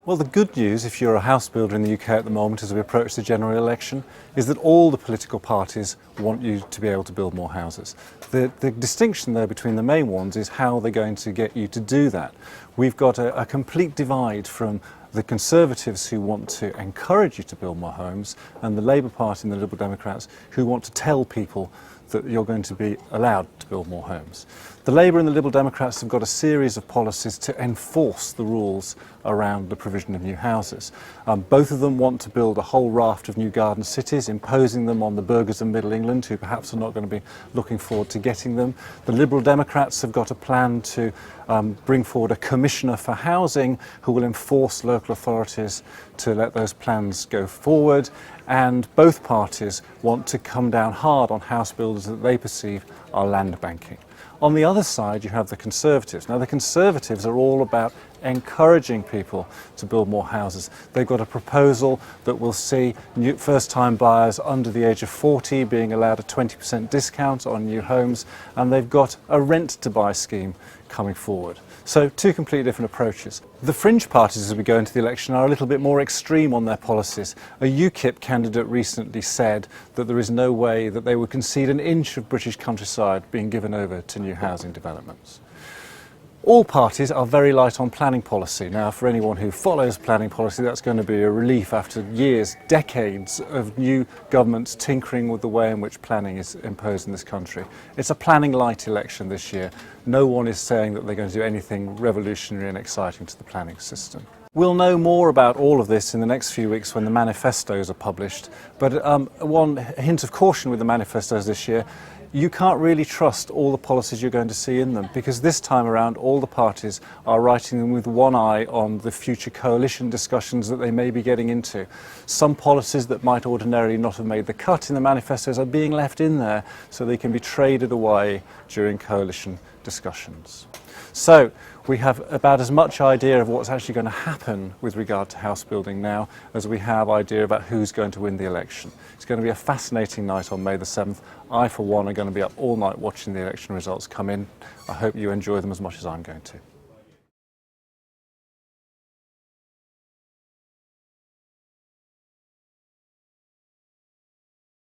Well, the good news, if you're a house builder in the UK at the moment as we approach the general election, is that all the political parties want you to be able to build more houses. The distinction though between the main ones is how they're going to get you to do that. We've got a complete divide from the Conservatives who want to encourage you to build more homes and the Labour Party and the Liberal Democrats who want to tell people that you're going to be allowed to build more homes. The Labour and the Liberal Democrats have got a series of policies to enforce the rules around the provision of new houses. Both of them want to build a whole raft of new garden cities, imposing them on the burghers of Middle England who perhaps are not going to be looking forward to getting them. The Liberal Democrats have got a plan to bring forward a commissioner for housing who will enforce local authorities to let those plans go forward, and both parties want to come down hard on house builders that they perceive are land banking. On the other side you have the Conservatives. Now the Conservatives are all about encouraging people to build more houses. They've got a proposal that will see first-time buyers under the age of 40 being allowed a 20% discount on new homes, and they've got a rent-to-buy scheme coming forward. So two completely different approaches. The fringe parties as we go into the election are a little bit more extreme on their policies. A UKIP candidate recently said that there is no way that they would concede an inch of British countryside being given over to new housing developments. All parties are very light on planning policy. Now, for anyone who follows planning policy, that's going to be a relief after years, decades of new governments tinkering with the way in which planning is imposed in this country. It's a planning light election this year. No one is saying that they're going to do anything revolutionary and exciting to the planning system. We'll know more about all of this in the next few weeks when the manifestos are published, but one hint of caution with the manifestos this year: you can't really trust all the policies you're going to see in them, because this time around all the parties are writing them with one eye on the future coalition discussions that they may be getting into. Some policies that might ordinarily not have made the cut in the manifestos are being left in there so they can be traded away during coalition discussions. So we have about as much idea of what's actually going to happen with regard to house building now as we have idea about who's going to win the election. It's going to be a fascinating night on May the 7th. I, for one, are going to be up all night watching the election results come in. I hope you enjoy them as much as I'm going to.